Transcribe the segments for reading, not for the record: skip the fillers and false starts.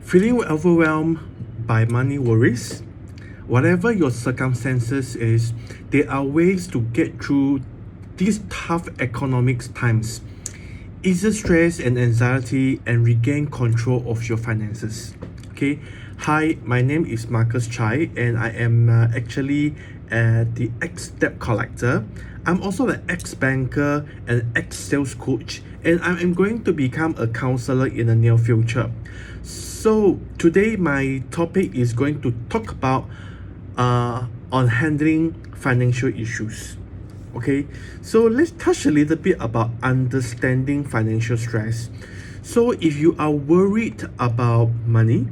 Feeling overwhelmed by money worries? Whatever your circumstances is, there are ways to get through these tough economic times. Ease the stress and anxiety and regain control of your finances. Okay. Hi, my name is Marcus Chai, and I am actually the ex-debt collector. I'm also the ex-banker and ex-sales coach, and I am going to become a counselor in the near future. So today my topic is going to talk about on handling financial issues. Okay, so let's touch a little bit about understanding financial stress. So if you are worried about money,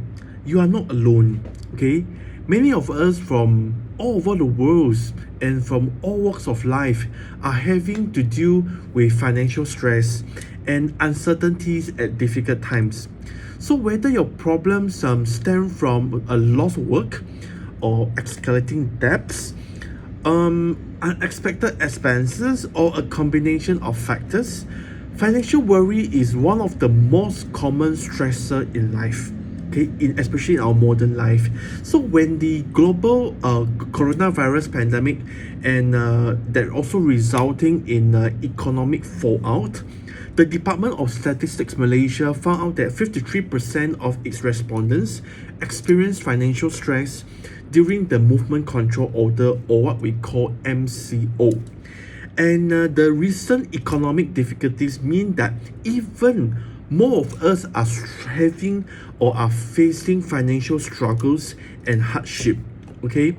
you are not alone. Okay, many of us from all over the world and from all walks of life are having to deal with financial stress and uncertainties at difficult times. So whether your problems stem from a loss of work or escalating debts, unexpected expenses, or a combination of factors, financial worry is one of the most common stressor in life. Okay, especially in our modern life. So when the global coronavirus pandemic and that also resulting in economic fallout, the Department of Statistics Malaysia found out that 53% of its respondents experienced financial stress during the Movement Control Order, or what we call MCO. And the recent economic difficulties mean that even more of us are having or are facing financial struggles and hardship. Okay,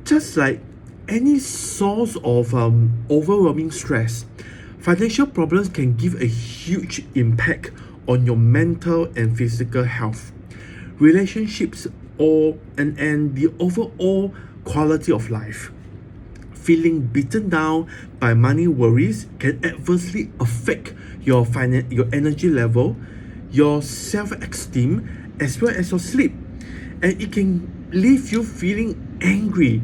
just like any source of overwhelming stress, financial problems can give a huge impact on your mental and physical health, relationships, and the overall quality of life. Feeling beaten down by money worries can adversely affect your your energy level, your self-esteem, as well as your sleep, and it can leave you feeling angry,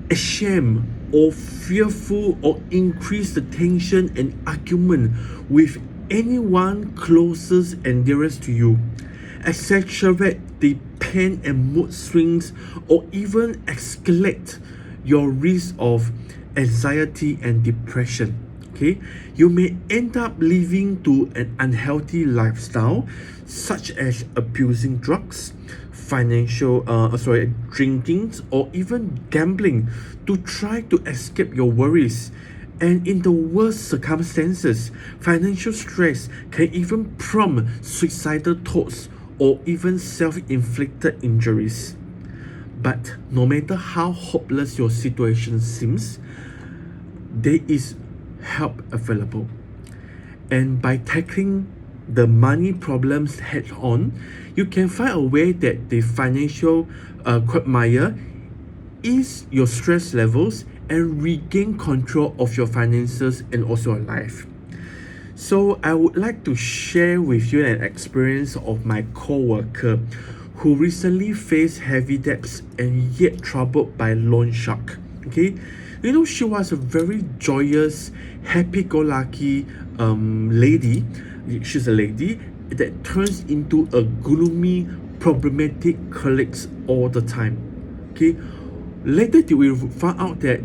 ashamed, or fearful, or increase the tension and argument with anyone closest and dearest to you, exacerbate the pain and mood swings, or even escalate your risk of anxiety and depression. Okay, you may end up living to an unhealthy lifestyle, such as abusing drugs, drinking, or even gambling to try to escape your worries. And in the worst circumstances, financial stress can even prompt suicidal thoughts or even self-inflicted injuries. But no matter how hopeless your situation seems, there is help available. And by tackling the money problems head on, you can find a way that the financial quagmire ease your stress levels and regain control of your finances and also your life. So I would like to share with you an experience of my co-worker who recently faced heavy debts and yet troubled by loan shark. Okay, you know, she was a very joyous, happy-go-lucky lady. She's a lady that turns into a gloomy, problematic colleagues all the time. Okay, later we found out that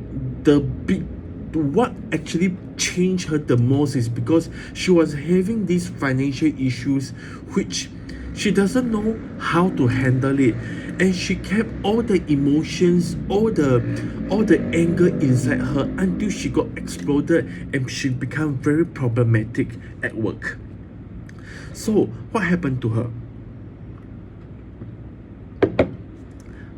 what actually changed her the most is because she was having these financial issues which she doesn't know how to handle it, and she kept all the emotions, all the anger inside her until she got exploded and she became very problematic at work. So what happened to her?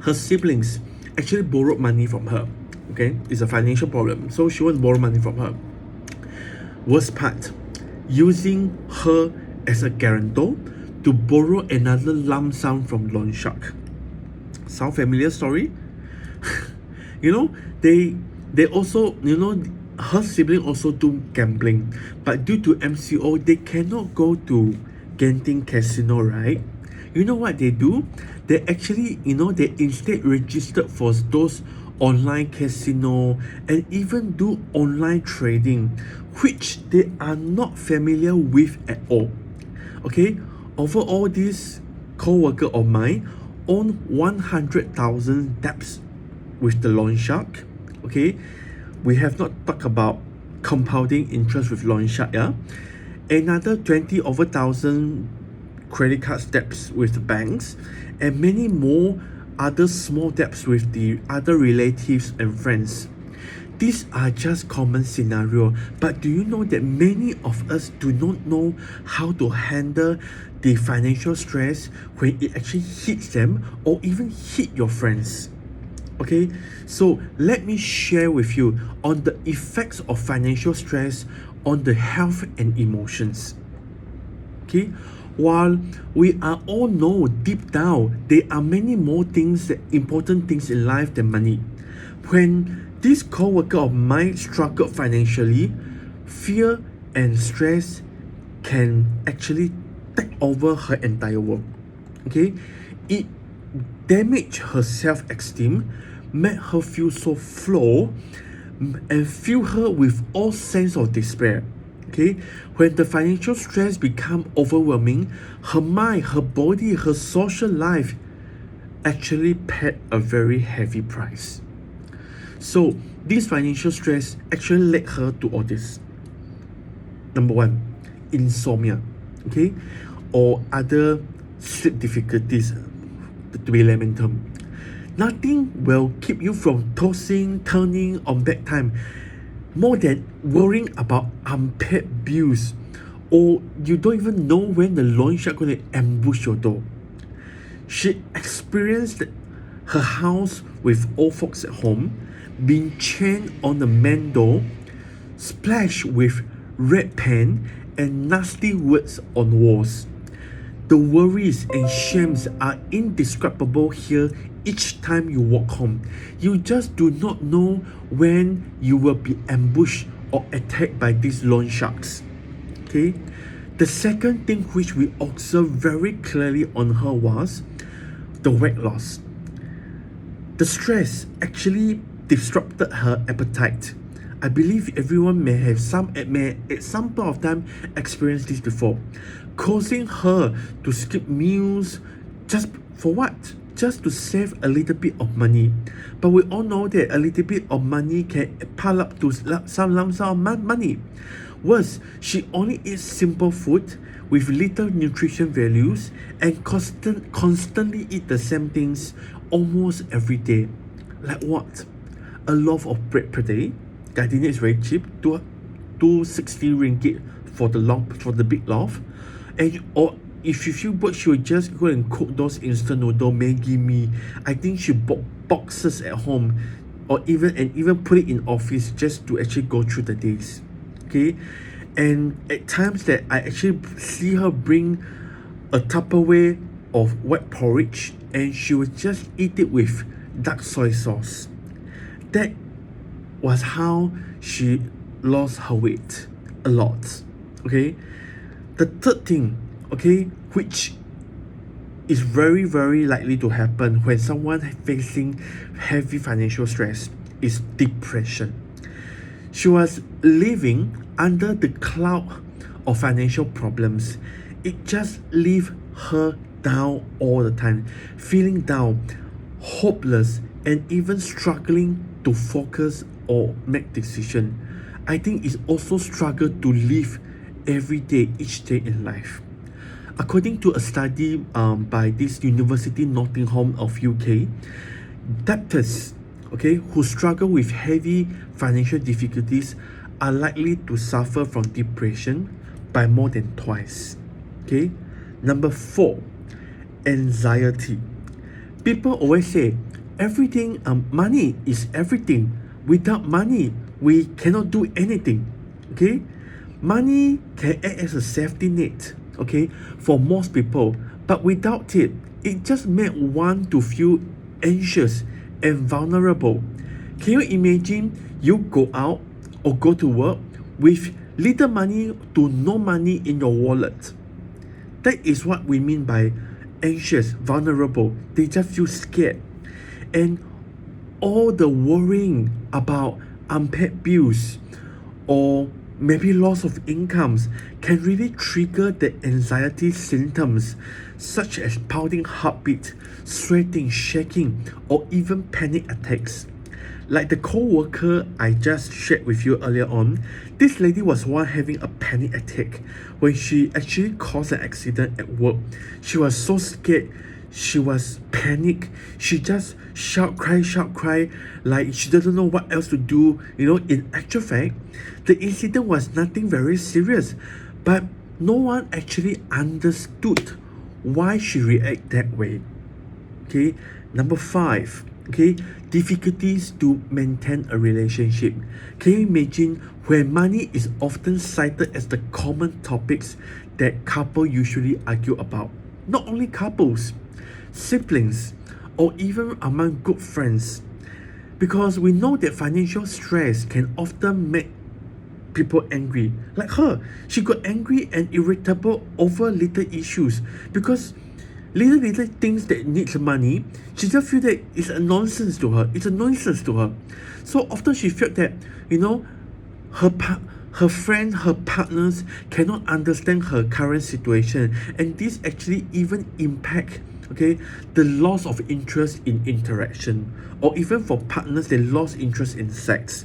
Her siblings actually borrowed money from her. Okay, it's a financial problem, so she wants to borrow money from her. Worst part, using her as a guarantor to borrow another lump sum from loan shark. Sound familiar story? You know, they also, you know, her sibling also do gambling, but due to MCO they cannot go to Genting Casino, right? You know what they do? They actually, you know, they instead registered for those online casino and even do online trading, which they are not familiar with at all. Okay, over all this co-worker of mine own 100,000 debts with the loan shark. Okay, we have not talked about compounding interest with loan shark. Yeah, another 20 over thousand credit card debts with the banks, and many more other small debts with the other relatives and friends. These are just common scenario, but do you know that many of us do not know how to handle the financial stress when it actually hits them or even hit your friends? Okay, so let me share with you on the effects of financial stress on the health and emotions. Okay, while we are all know deep down there are many more things that important things in life than money. When this co-worker of mine struggled financially, fear and stress can actually take over her entire world. Okay, it damaged her self-esteem, made her feel so low, and fill her with all sense of despair. Okay, when the financial stress become overwhelming, her mind, her body, her social life actually paid a very heavy price. So this financial stress actually led her to all this. Number one, insomnia, okay, or other sleep difficulties, to be layman term. Nothing will keep you from tossing, turning on bedtime more than worrying about unpaid bills, or you don't even know when the loan shark going to ambush your door. She experienced her house with old folks at home being chained on the main door, splashed with red paint and nasty words on walls. The worries and shames are indescribable here each time you walk home. You just do not know when you will be ambushed or attacked by these loan sharks. Okay? The second thing which we observed very clearly on her was the weight loss. The stress actually disrupted her appetite. I believe everyone may have at some point of time experienced this before, causing her to skip meals just for what? Just to save a little bit of money. But we all know that a little bit of money can pile up to some lump sum of money. Worse, she only eats simple food with little nutrition values and constantly eat the same things almost every day. Like what? A loaf of bread per day. Gardenia is very cheap, 260 ringgit for the big loaf. And or if you feel bored, she will just go and cook those instant noodle Maggi mee. I think she bought boxes at home, or even put it in office just to actually go through the days. Okay, and at times that I actually see her bring a Tupperware of wet porridge, and she would just eat it with dark soy sauce. That was how she lost her weight a lot. Okay, the third thing, okay, which is very very likely to happen when someone facing heavy financial stress, is depression. She was living under the cloud of financial problems. It just leave her down all the time, feeling down, hopeless, and even struggling to focus or make decision. I think it's also struggle to live every day, each day in life. According to a study by this University Nottingham of UK, debtors, okay, who struggle with heavy financial difficulties are likely to suffer from depression by more than twice. Okay, number 4, anxiety. People always say everything, money is everything. Without money, we cannot do anything. Okay, money can act as a safety net, okay, for most people, but without it, it just makes one to feel anxious and vulnerable. Can you imagine you go out or go to work with little money to no money in your wallet? That is what we mean by anxious, vulnerable. They just feel scared. And all the worrying about unpaid bills, or maybe loss of incomes can really trigger the anxiety symptoms such as pounding heartbeat, sweating, shaking, or even panic attacks. Like the co-worker I just shared with you earlier on, this lady was one having a panic attack when she actually caused an accident at work. She was so scared, she was panicked, she just shout, cry, like she doesn't know what else to do. In actual fact, the incident was nothing very serious, but no one actually understood why she reacted that way. Okay, number 5. Okay, difficulties to maintain a relationship. Can you imagine when money is often cited as the common topics that couple usually argue about? Not only couples, siblings, or even among good friends. Because we know that financial stress can often make people angry. Like her, she got angry and irritable over little issues because little things that needs money, she just feel that it's a nonsense to her. It's a nonsense to her. So often she felt that, her friend, her partners cannot understand her current situation, and this actually even impact the loss of interest in interaction, or even for partners they lost interest in sex,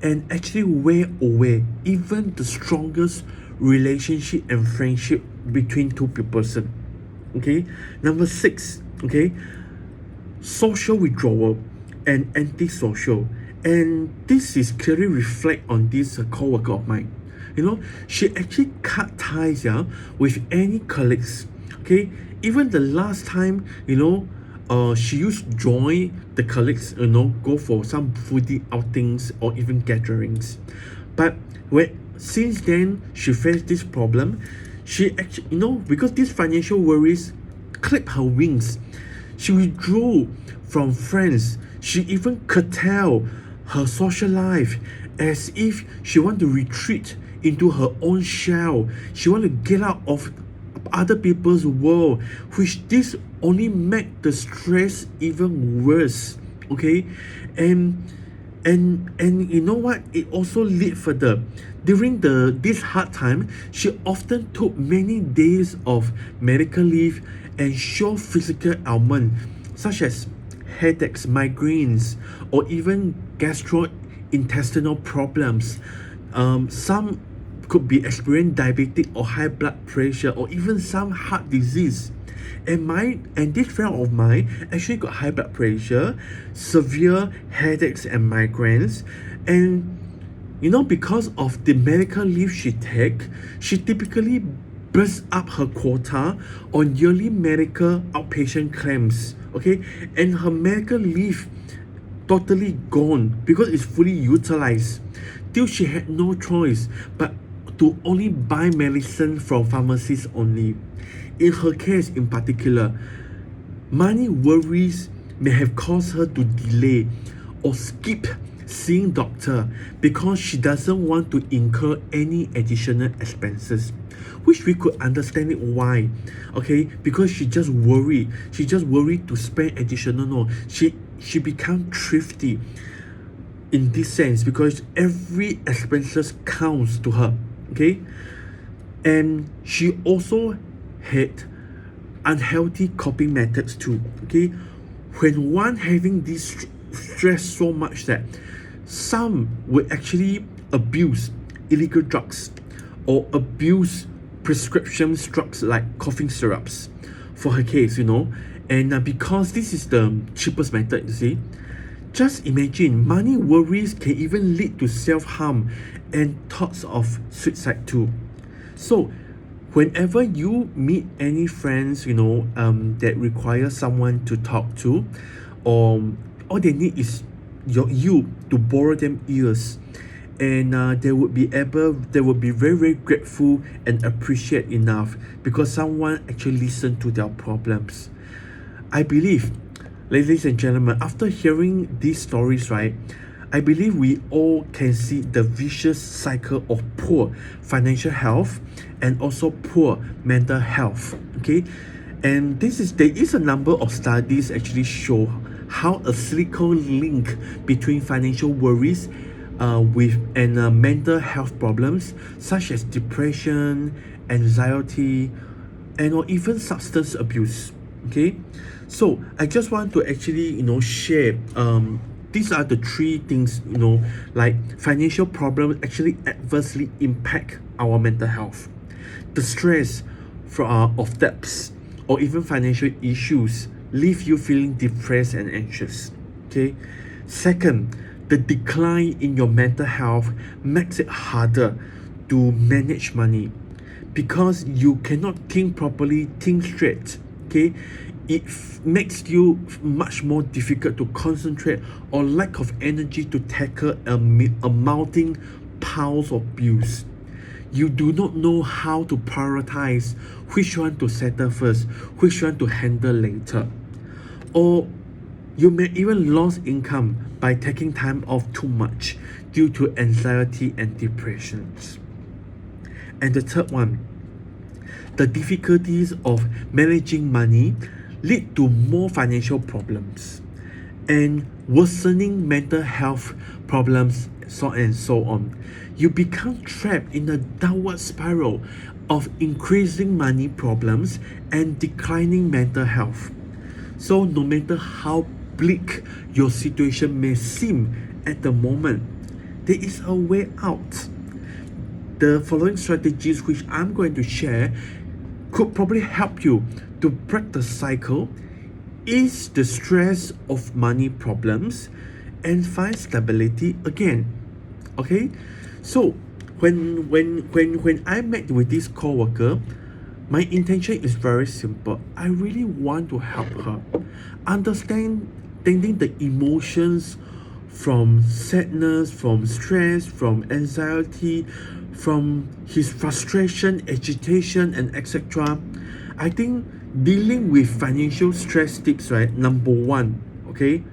and actually wear away even the strongest relationship and friendship between two people. Okay, number 6. Okay, social withdrawal and antisocial, and this is clearly reflect on this co-worker of mine. She actually cut ties with any colleagues. Okay, even the last time she used to join the colleagues, go for some foodie outings or even gatherings, but since then she faced this problem. She actually, because these financial worries clipped her wings, she withdrew from friends. She even curtailed her social life as if she want to retreat into her own shell. She want to get out of other people's world, which this only make the stress even worse. Okay, and you know what? It also lead further. During this hard time, she often took many days of medical leave and show physical ailment such as headaches, migraines, or even gastrointestinal problems. Some could be experiencing diabetic or high blood pressure, or even some heart disease. And this friend of mine actually got high blood pressure, severe headaches and migraines, and because of the medical leave she take, she typically bursts up her quota on yearly medical outpatient claims. Okay, and her medical leave totally gone because it's fully utilized. Till she had no choice but to only buy medicine from pharmacies only. In her case in particular, money worries may have caused her to delay or skip seeing doctor because she doesn't want to incur any additional expenses, which we could understand it why. Okay, because she just worried to spend additional. No, she become thrifty in this sense because every expenses counts to her. Okay, and she also had unhealthy coping methods too. Okay, when one having this stress so much that some would actually abuse illegal drugs or abuse prescription drugs like coughing syrups for her case, and because this is the cheapest method, you see. Just imagine, money worries can even lead to self-harm and thoughts of suicide too. So whenever you meet any friends, that require someone to talk to, or all they need is you to borrow them ears, and they would be very, very grateful and appreciate enough because someone actually listened to their problems. I believe, ladies and gentlemen, after hearing these stories, right, I believe we all can see the vicious cycle of poor financial health and also poor mental health. Okay, and there is a number of studies actually show how a cyclical link between financial worries, with mental health problems such as depression, anxiety, and or even substance abuse. Okay, so I just want to actually share these are the three things like financial problems actually adversely impact our mental health. The stress of debts or even financial issues leave you feeling depressed and anxious. Okay, second, the decline in your mental health makes it harder to manage money because you cannot think properly, think straight. Okay, it makes you much more difficult to concentrate or lack of energy to tackle a mounting piles of bills. You do not know how to prioritize which one to settle first, which one to handle later. Or you may even lose income by taking time off too much due to anxiety and depressions. And the third one, the difficulties of managing money lead to more financial problems and worsening mental health problems, so and so on. You become trapped in a downward spiral of increasing money problems and declining mental health. So no matter how bleak your situation may seem at the moment, there is a way out. The following strategies which I'm going to share could probably help you to break the cycle, ease the stress of money problems, and find stability again. Okay, so when I met with this coworker, my intention is very simple. I really want to help her understanding the emotions from sadness, from stress, from anxiety, from his frustration, agitation, and etc. I think dealing with financial stress tips, right? Number one, okay,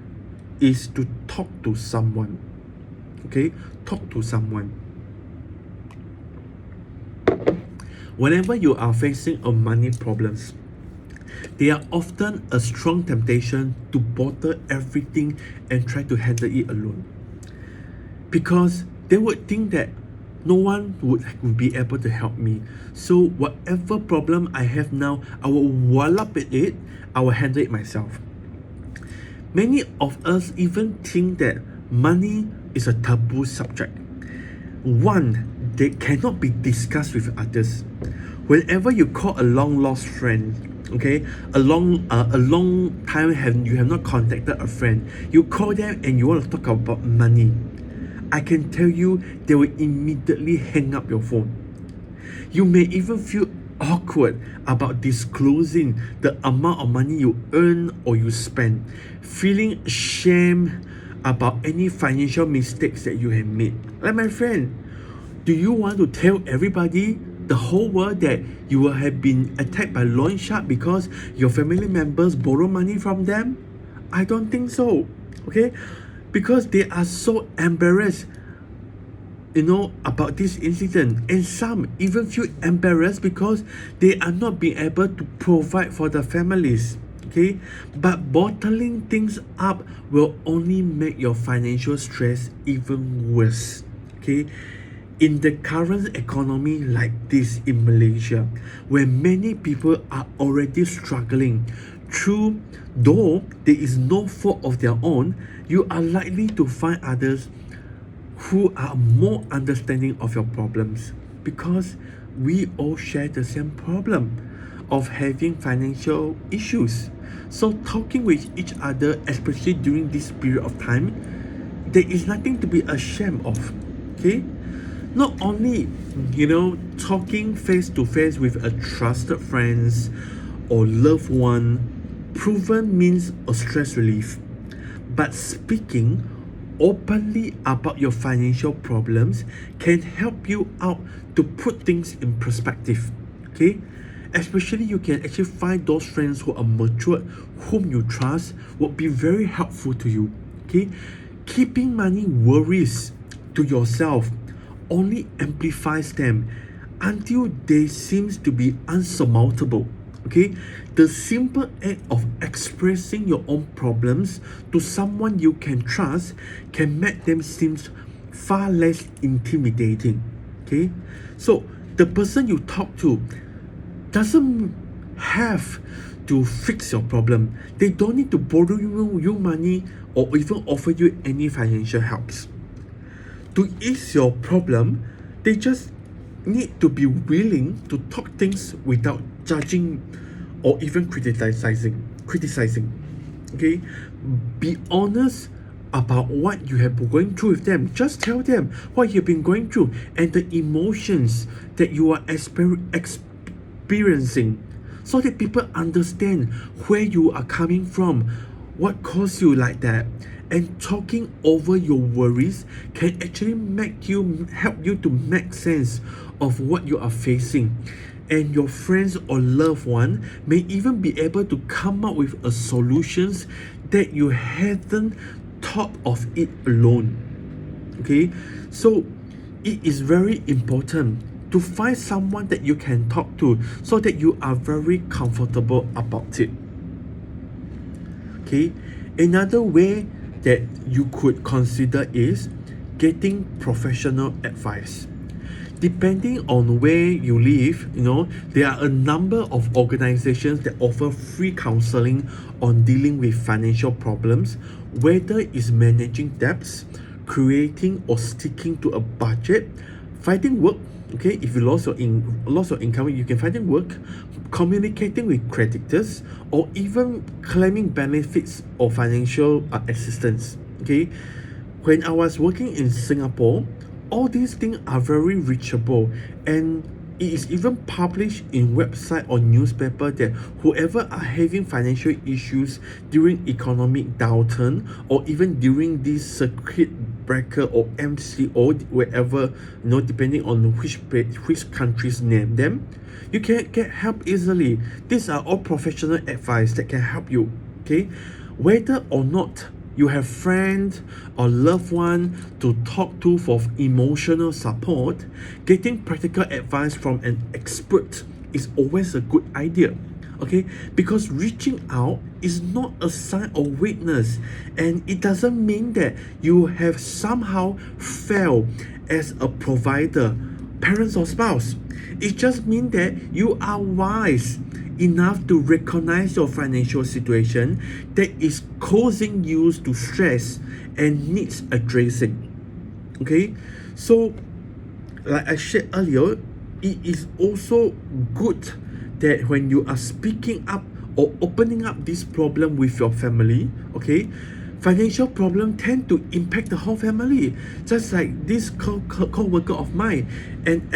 is to talk to someone. Okay, talk to someone. Whenever you are facing a money problems, there are often a strong temptation to bottle everything and try to handle it alone, because they would think that no one would be able to help me. So whatever problem I have now, I will wallop it, I will handle it myself. Many of us even think that money is a taboo subject, one that cannot be discussed with others. Whenever you call a long lost friend, okay, a long time you have not contacted a friend, you call them and you want to talk about money, I can tell you they will immediately hang up your phone. You may even feel awkward about disclosing the amount of money you earn or you spend, feeling shame about any financial mistakes that you have made. Like, my friend, do you want to tell everybody, the whole world, that you will have been attacked by loan shark because your family members borrow money from them? I don't think so. Okay, because they are so embarrassed about this incident, and some even feel embarrassed because they are not being able to provide for the families. Okay, but bottling things up will only make your financial stress even worse. Okay, in the current economy like this in Malaysia, where many people are already struggling through, though there is no fault of their own, you are likely to find others who are more understanding of your problems, because we all share the same problem of having financial issues. So talking with each other, especially during this period of time, there is nothing to be ashamed of. Okay, not only talking face to face with a trusted friends or loved one proven means of stress relief, but speaking openly about your financial problems can help you out to put things in perspective. Okay, especially you can actually find those friends who are mature, whom you trust, would be very helpful to you. Okay, keeping money worries to yourself only amplifies them until they seems to be unsurmountable. Okay, the simple act of expressing your own problems to someone you can trust can make them seem far less intimidating. Okay, so the person you talk to doesn't have to fix your problem. They don't need to borrow you money or even offer you any financial helps. To ease your problem, they just need to be willing to talk things without judging or even criticizing. Okay, be honest about what you have been going through with them. Just tell them what you've been going through and the emotions that you are experiencing, so that people understand where you are coming from, what caused you like that. And talking over your worries can actually help you to make sense of what you are facing, and your friends or loved one may even be able to come up with a solutions that you hadn't thought of it alone. Okay, so it is very important to find someone that you can talk to, so that you are very comfortable about it. Okay, another way that you could consider is getting professional advice. Depending on where you live, there are a number of organizations that offer free counseling on dealing with financial problems, whether it's managing debts, creating or sticking to a budget, finding work. Okay, if you lost your income, you can find work, communicating with creditors, or even claiming benefits or financial assistance. Okay, when I was working in Singapore, all these things are very reachable, and it is even published in website or newspaper that whoever are having financial issues during economic downturn, or even during this circuit breaker or MCO, wherever, depending on which countries name them, you can get help easily. These are all professional advice that can help you. Okay, whether or not you have friends or loved one to talk to for emotional support, getting practical advice from an expert is always a good idea. Okay, because reaching out is not a sign of weakness, and it doesn't mean that you have somehow failed as a provider, parents or spouse. It just means that you are wise enough to recognize your financial situation that is causing you to stress and needs addressing. Okay, so like I shared earlier, it is also good that when you are speaking up or opening up this problem with your family, okay, financial problem tend to impact the whole family, just like this co-worker of mine, and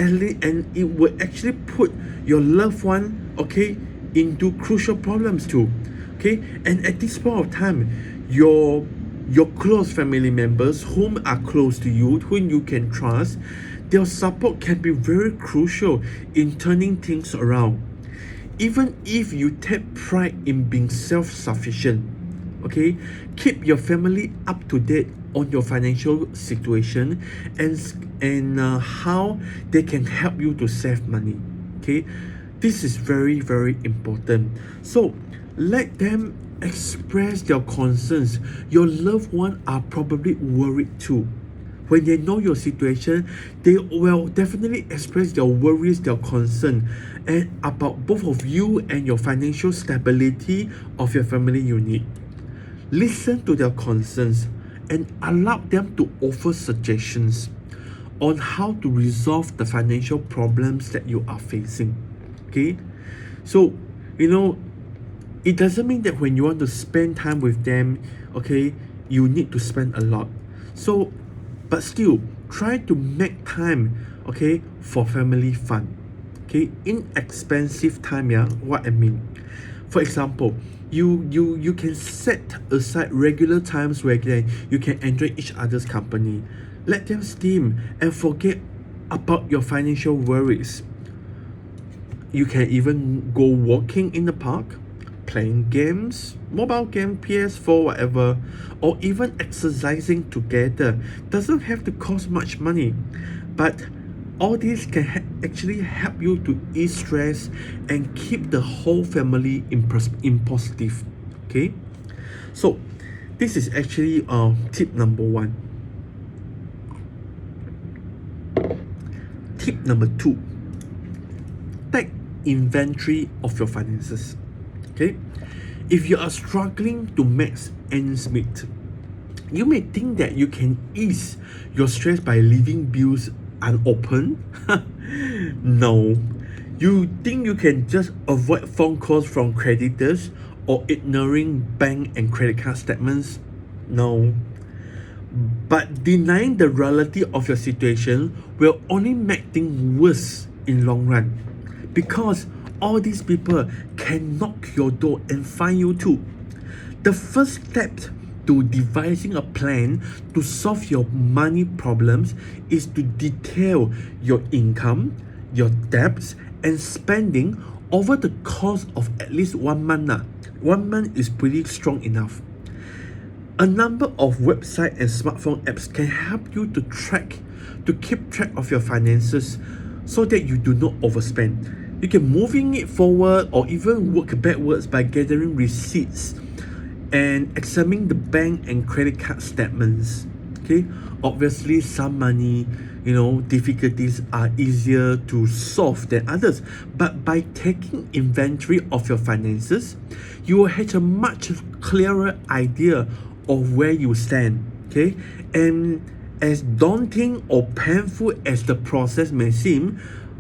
it will actually put your loved one, okay, into crucial problems too. Okay, and at this point of time, your close family members whom are close to you, whom you can trust, their support can be very crucial in turning things around. Even if you take pride in being self-sufficient, okay, keep your family up to date on your financial situation, and how they can help you to save money. Okay, this is very, very important. So let them express their concerns. Your loved ones are probably worried too. When they know your situation, they will definitely express their worries, their concern, and about both of you and your financial stability of your family unit. Listen to their concerns and allow them to offer suggestions on how to resolve the financial problems that you are facing. Okay, so it doesn't mean that when you want to spend time with them, okay, you need to spend a lot. So, but still, try to make time, okay, for family fun. Okay, inexpensive time, yeah. What I mean, for example, you can set aside regular times where you can enjoy each other's company. Let them steam and forget about your financial worries. You can even go walking in the park, playing games, mobile game, PS4, whatever, or even exercising together. Doesn't have to cost much money, but all this can actually help you to ease stress and keep the whole family in positive. Okay, so this is actually tip number 1. tip number 2, take inventory of your finances. Okay, if you are struggling to make ends meet, you may think that you can ease your stress by leaving bills unopened. No. You think you can just avoid phone calls from creditors or ignoring bank and credit card statements? No. But denying the reality of your situation will only make things worse in long run, because all these people can knock your door and find you too. The first step to devising a plan to solve your money problems is to detail your income, your debts, and spending over the course of at least 1 month. 1 month is pretty strong enough. A number of website and smartphone apps can help you to keep track of your finances so that you do not overspend. You can moving it forward or even work backwards by gathering receipts and examining the bank and credit card statements. Okay, obviously some money, difficulties are easier to solve than others, but by taking inventory of your finances, you will have a much clearer idea of where you stand. Okay, and as daunting or painful as the process may seem,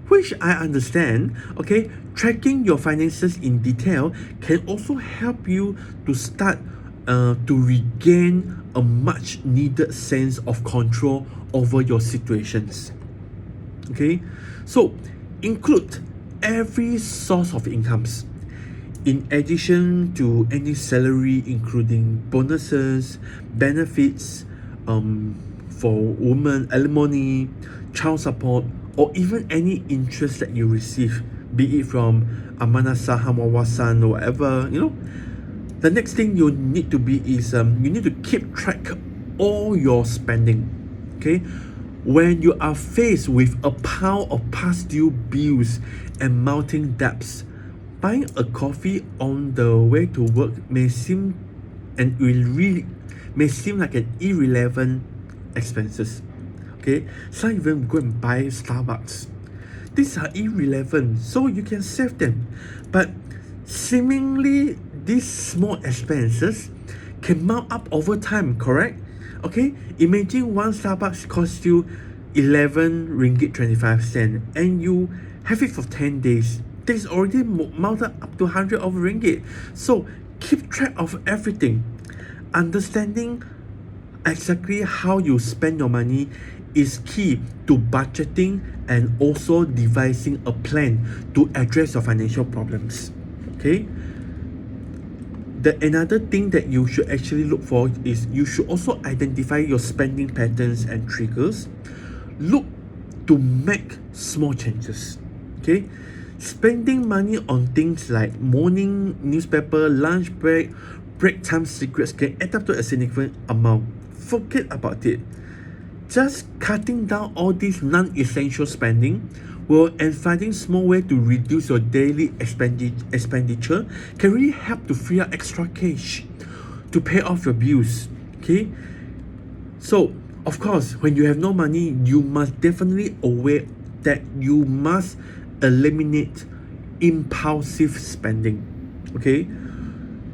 which I understand, okay, tracking your finances in detail can also help you to start to regain a much needed sense of control over your situations. Okay, so include every source of incomes in addition to any salary, including bonuses, benefits, for women, alimony, child support, or even any interest that you receive, be it from Amanah Saham, Wawasan, or whatever. The next thing you need to be is you need to keep track all your spending. Okay, when you are faced with a pile of past due bills and mounting debts, buying a coffee on the way to work may seem like an irrelevant expenses. Okay, some even go and buy Starbucks. These are irrelevant, so you can save them. But seemingly, these small expenses can mount up over time, correct? Okay, imagine one Starbucks costs you 11 ringgit 25 cent and you have it for 10 days. That's already mounted up to 100 of ringgit. So keep track of everything. Understanding exactly how you spend your money is key to budgeting and also devising a plan to address your financial problems. Okay, another thing that you should actually look for is you should also identify your spending patterns and triggers. Look to make small changes. Okay, spending money on things like morning newspaper, lunch break time cigarettes can add up to a significant amount. Forget about it. Just cutting down all these non-essential spending and finding small way to reduce your daily expenditure can really help to free up extra cash to pay off your bills. Okay, so of course, when you have no money, you must definitely aware that you must eliminate impulsive spending. Okay,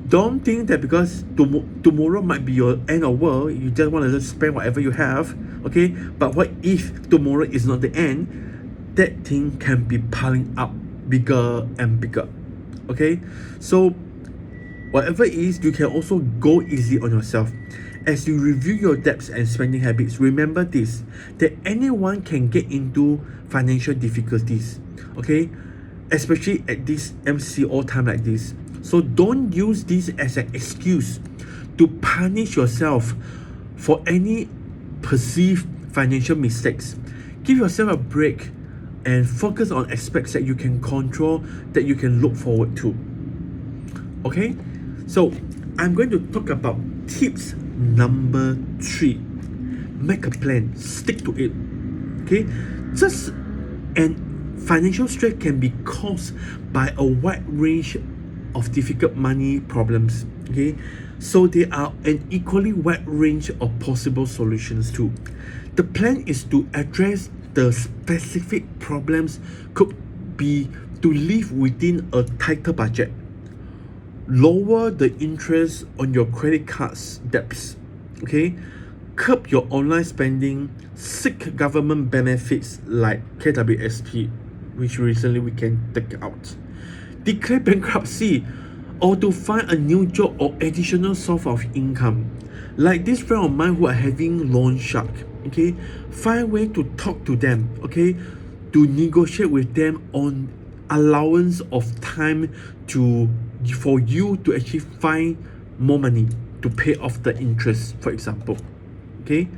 don't think that because tomorrow might be your end of world, you just want to just spend whatever you have. Okay, but what if tomorrow is not the end? That thing can be piling up bigger and bigger. Okay, so whatever it is, you can also go easy on yourself. As you review your debts and spending habits, remember this, that anyone can get into financial difficulties. Okay, especially at this MCO time like this. So don't use this as an excuse to punish yourself for any perceived financial mistakes. Give yourself a break and focus on aspects that you can control, that you can look forward to. Okay, so I'm going to talk about tips number 3. Make a plan, stick to it. Okay, financial stress can be caused by a wide range of difficult money problems. Okay, so there are an equally wide range of possible solutions too. The plan is to address the specific problems could be to live within a tighter budget, lower the interest on your credit cards debts, okay, curb your online spending, seek government benefits like KWSP, which recently we can take out, declare bankruptcy, or to find a new job or additional source of income. Like this friend of mine who are having loan shark, okay, find way to talk to them, okay, to negotiate with them on allowance of time to for you to actually find more money to pay off the interest, for example, okay.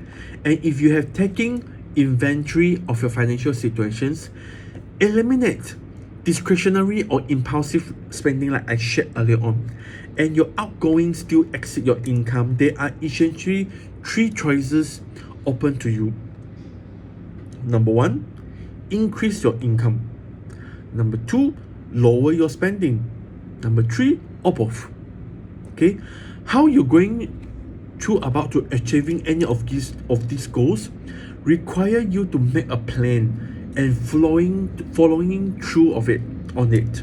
And if you have taken inventory of your financial situations, eliminate discretionary or impulsive spending like I shared earlier on, and your outgoings still exceed your income. There are essentially three choices open to you. Number one, increase your income. Number two, lower your spending. Number three, or both. Okay, how you're going to about to achieving any of these goals require you to make a plan and following through of it on it.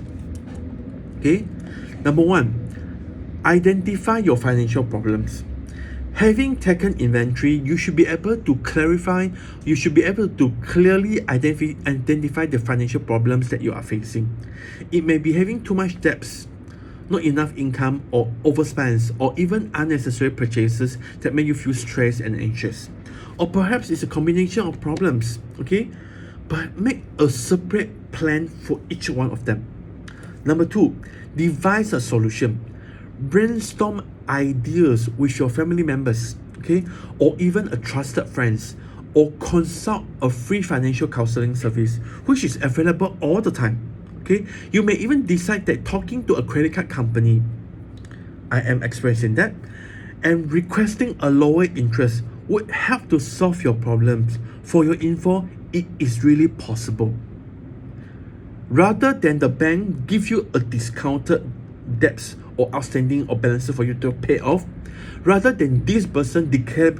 Okay, number one, identify your financial problems. Having taken inventory, you should be able to clearly identify the financial problems that you are facing. It may be having too much debts, not enough income, or overspends, or even unnecessary purchases that make you feel stressed and anxious. Or perhaps it's a combination of problems, okay? But make a separate plan for each one of them. Number two, devise a solution. Brainstorm ideas with your family members, okay, or even a trusted friends, or consult a free financial counseling service which is available all the time. Okay, you may even decide that talking to a credit card company, I am expressing that, and requesting a lower interest would help to solve your problems. For your info, it is really possible. Rather than the bank give you a discounted debts or outstanding or balances for you to pay off, rather than this person declare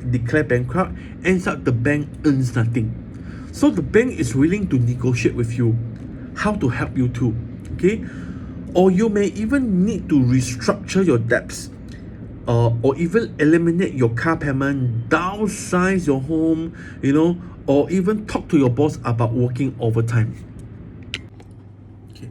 bankrupt, ends up the bank earns nothing. So the bank is willing to negotiate with you how to help you too, okay? Or you may even need to restructure your debts, or even eliminate your car payment, downsize your home, or even talk to your boss about working overtime. Okay.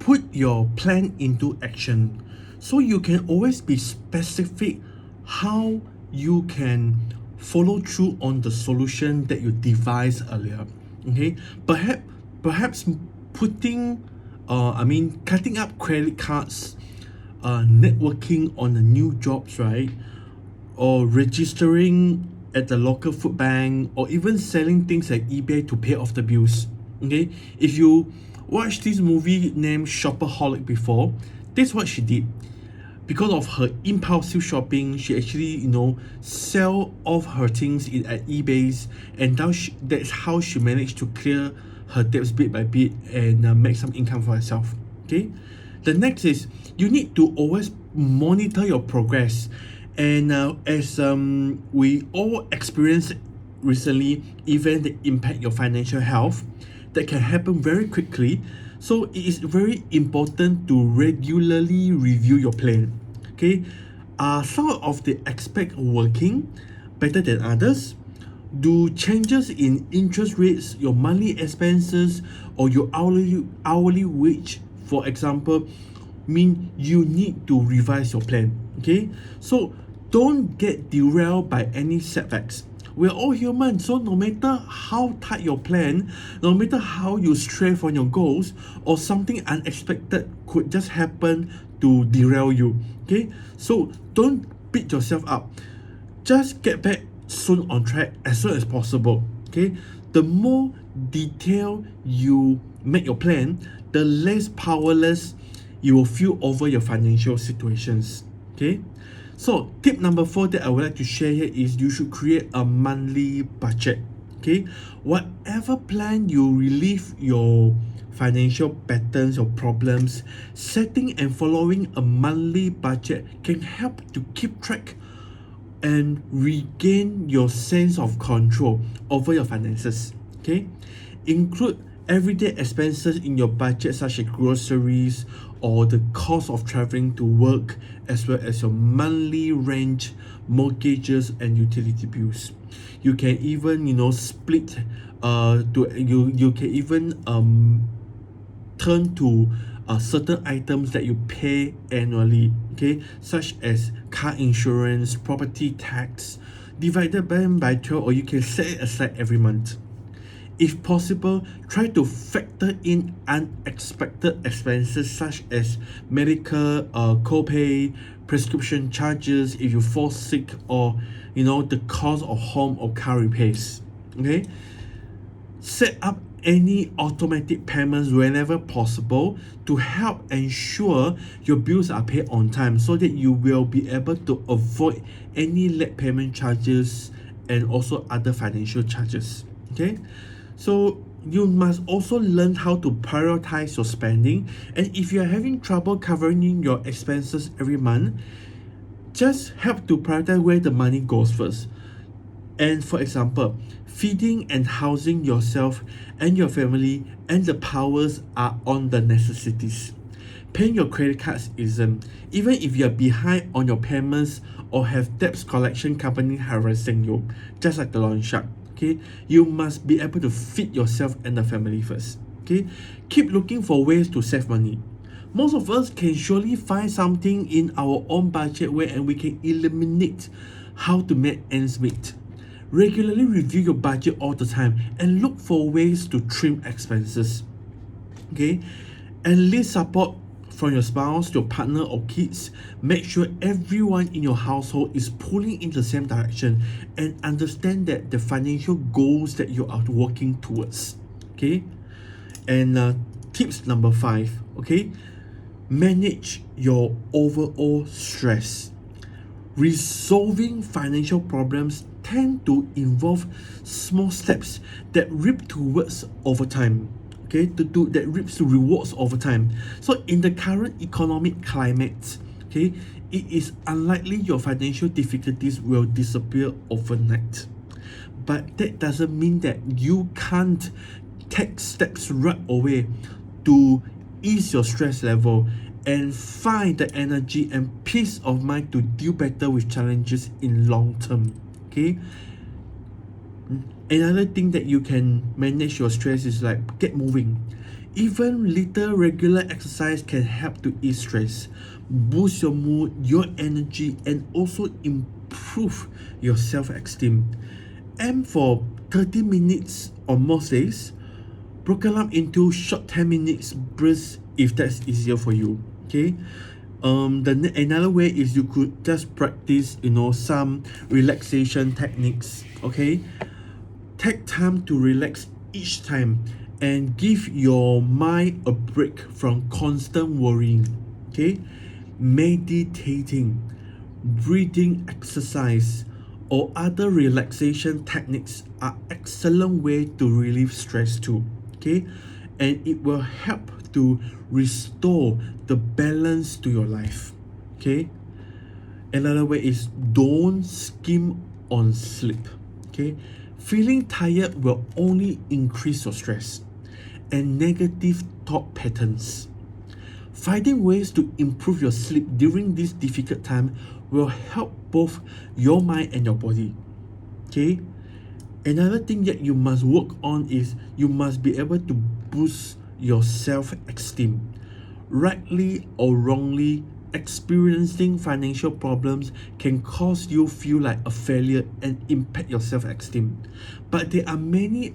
Put your plan into action so you can always be specific how you can follow through on the solution that you devised earlier. Okay, perhaps putting cutting up credit cards, networking on the new jobs, right? Or registering at the local food bank, or even selling things like eBay to pay off the bills. Okay, if you watched this movie named Shopaholic before, that's what she did. Because of her impulsive shopping, she actually, sell off her things at eBay's, and that's how she managed to clear her debts bit by bit and make some income for herself. Okay, the next is you need to always monitor your progress, and as we all experienced recently, events that impact your financial health that can happen very quickly. So it is very important to regularly review your plan. Okay, some of the aspects working better than others. Do changes in interest rates, your monthly expenses, or your hourly wage, for example, mean you need to revise your plan. Okay, so don't get derailed by any setbacks. We're all human, so no matter how tight your plan, no matter how you stray from your goals, or something unexpected could just happen to derail you. Okay, so don't beat yourself up. Just get back soon on track as soon as possible. Okay, the more detailed you make your plan, the less powerless you will feel over your financial situations. Okay, so tip number 4 that I would like to share here is you should create a monthly budget. Okay, whatever plan you relieve your financial patterns or problems, setting and following a monthly budget can help to keep track and regain your sense of control over your finances. Okay, include everyday expenses in your budget, such as groceries or the cost of traveling to work, as well as your monthly rent, mortgages, and utility bills. You can even, split. You can even turn to certain items that you pay annually, okay, such as car insurance, property tax, divided by 12, or you can set it aside every month. If possible, try to factor in unexpected expenses such as medical copay, prescription charges if you fall sick, or the cost of home or car repairs. Okay, set up any automatic payments whenever possible to help ensure your bills are paid on time, so that you will be able to avoid any late payment charges and also other financial charges. Okay, so you must also learn how to prioritize your spending, and if you are having trouble covering your expenses every month, just help to prioritize where the money goes first. And for example, feeding and housing yourself and your family and the powers are on the necessities. Paying your credit cards isn't, even if you're behind on your payments or have debts collection company harassing you, just like the loan shark. Okay, you must be able to feed yourself and the family first. Okay, keep looking for ways to save money. Most of us can surely find something in our own budget where we can eliminate how to make ends meet. Regularly review your budget all the time and look for ways to trim expenses. Okay, enlist support from your spouse, your partner, or kids. Make sure everyone in your household is pulling in the same direction and understand that the financial goals that you are working towards. Okay, and tips number 5. Okay, manage your overall stress. Resolving financial problems tend to involve small steps that reap towards over time. Okay, that reaps rewards over time. So in the current economic climate, okay, it is unlikely your financial difficulties will disappear overnight. But that doesn't mean that you can't take steps right away to ease your stress level and find the energy and peace of mind to deal better with challenges in long term. Okay, another thing that you can manage your stress is like get moving. Even little regular exercise can help to ease stress, boost your mood, your energy, and also improve your self-esteem. Aim for 30 minutes on most days, broken up into short 10 minutes bursts if that's easier for you. Okay, another way is you could just practice some relaxation techniques. Okay, take time to relax each time and give your mind a break from constant worrying. Okay, meditating, breathing exercise, or other relaxation techniques are excellent way to relieve stress too. Okay, and it will help to restore the balance to your life. Okay, another way is don't skim on sleep. Okay, feeling tired will only increase your stress and negative thought patterns. Finding ways to improve your sleep during this difficult time will help both your mind and your body. Okay, another thing that you must work on is you must be able to boost your self-esteem. Rightly or wrongly, experiencing financial problems can cause you feel like a failure and impact your self-esteem. But there are many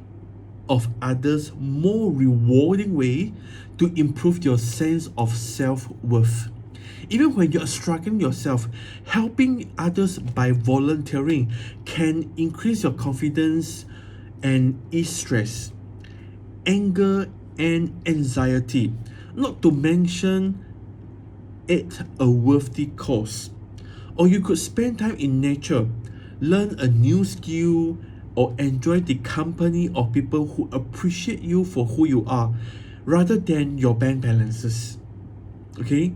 of others more rewarding way to improve your sense of self-worth. Even when you are struggling yourself, helping others by volunteering can increase your confidence and ease stress, anger, and anxiety, not to mention it a worthy cause. Or you could spend time in nature, learn a new skill, or enjoy the company of people who appreciate you for who you are rather than your bank balances. Okay,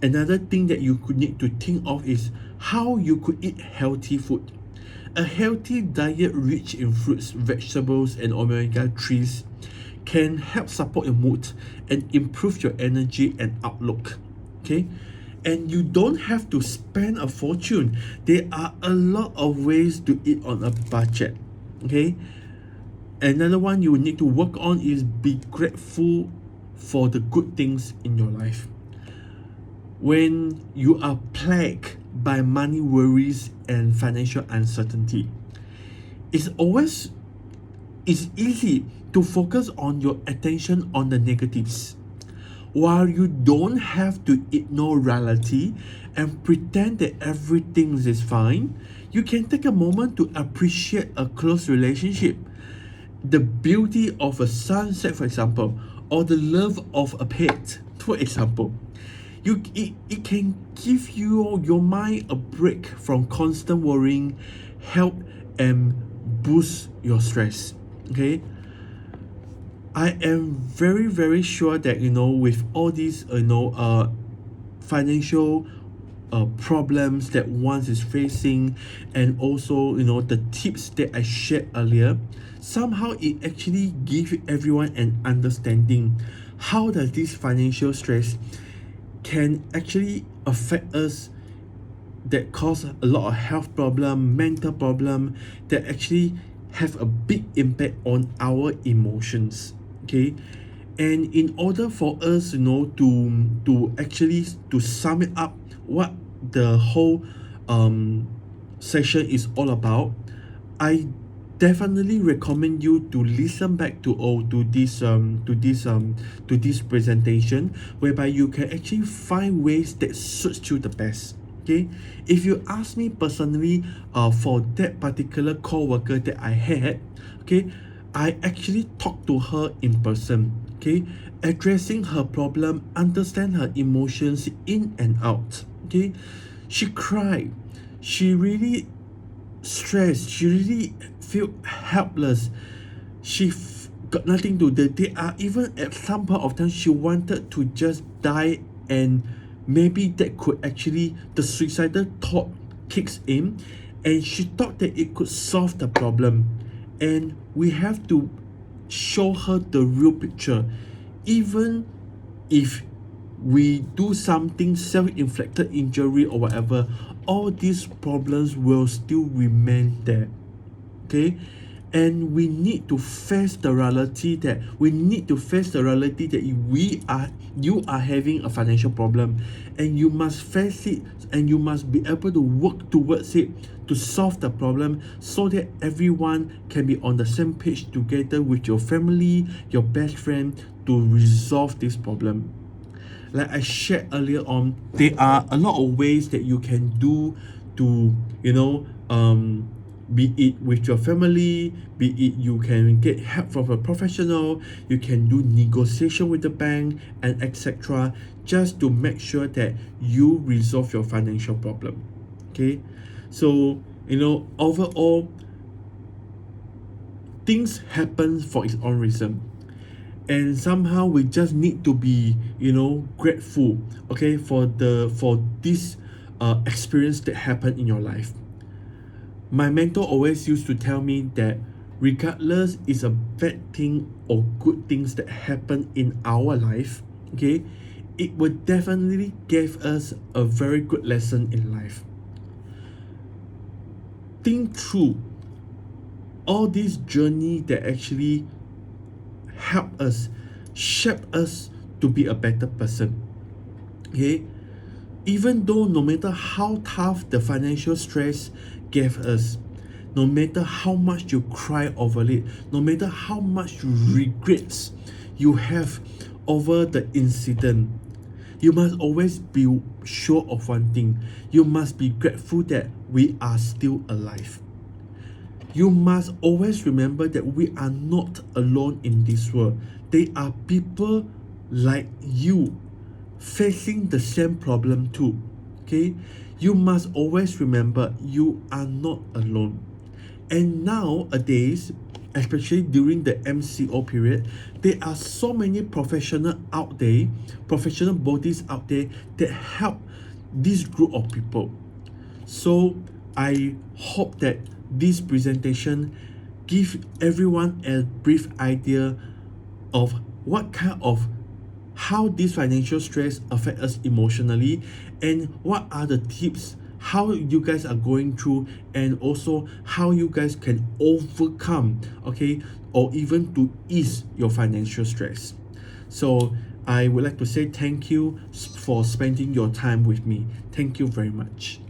another thing that you could need to think of is how you could eat healthy food. a healthy diet rich in fruits, vegetables, and omega-3s can help support your mood and improve your energy and outlook. Okay, and you don't have to spend a fortune. There are a lot of ways to eat on a budget. Okay, another one you need to work on is be grateful for the good things in your life. When you are plagued by money worries and financial uncertainty, it's easy to focus on your attention on the negatives. While you don't have to ignore reality and pretend that everything is fine, you can take a moment to appreciate a close relationship, the beauty of a sunset, for example, or the love of a pet, for example. It can give your mind a break from constant worrying, help and boost your stress. Okay, I am very sure that with all these financial problems that one is facing, and also the tips that I shared earlier, somehow it actually gives everyone an understanding how does this financial stress can actually affect us, that cause a lot of health problem, mental problem, that actually have a big impact on our emotions. Okay, and in order for us to actually to sum it up what the whole session is all about, I definitely recommend you to listen back to this presentation, whereby you can actually find ways that suits you the best. Okay, if you ask me personally, for that particular co-worker that I had, okay, I actually talked to her in person. Okay, addressing her problem, understand her emotions in and out. Okay, she cried, she really stressed, she really feel helpless, got nothing to do. They are even at some point of time she wanted to just die, and maybe that could actually, the suicidal thought kicks in, and she thought that it could solve the problem. And we have to show her the real picture. Even if we do something self-inflicted injury or whatever, all these problems will still remain there. Okay, and we need to face the reality that you are having a financial problem, and you must face it, and you must be able to work towards it to solve the problem, so that everyone can be on the same page together with your family, your best friend, to resolve this problem. Like I shared earlier on, there are a lot of ways that you can do to be it with your family, be it you can get help from a professional, you can do negotiation with the bank, and etc., just to make sure that you resolve your financial problem. Okay, so overall, things happen for its own reason, and somehow we just need to be grateful, okay, for this experience that happened in your life. My mentor always used to tell me that regardless is a bad thing or good things that happen in our life, okay, it will definitely give us a very good lesson in life. Think through all this journey that actually help us, shape us to be a better person. Okay, even though no matter how tough the financial stress gave us, no matter how much you cry over it, no matter how much regrets you have over the incident, you must always be sure of one thing: you must be grateful that we are still alive. You must always remember that we are not alone in this world. There are people like you facing the same problem too. Okay, you must always remember you are not alone. And nowadays, especially during the MCO period, there are so many professional bodies out there that help this group of people. So I hope that this presentation give everyone a brief idea of what kind of how this financial stress affect us emotionally, and what are the tips how you guys are going through, and also how you guys can overcome, okay, or even to ease your financial stress. So I would like to say thank you for spending your time with me. Thank you very much.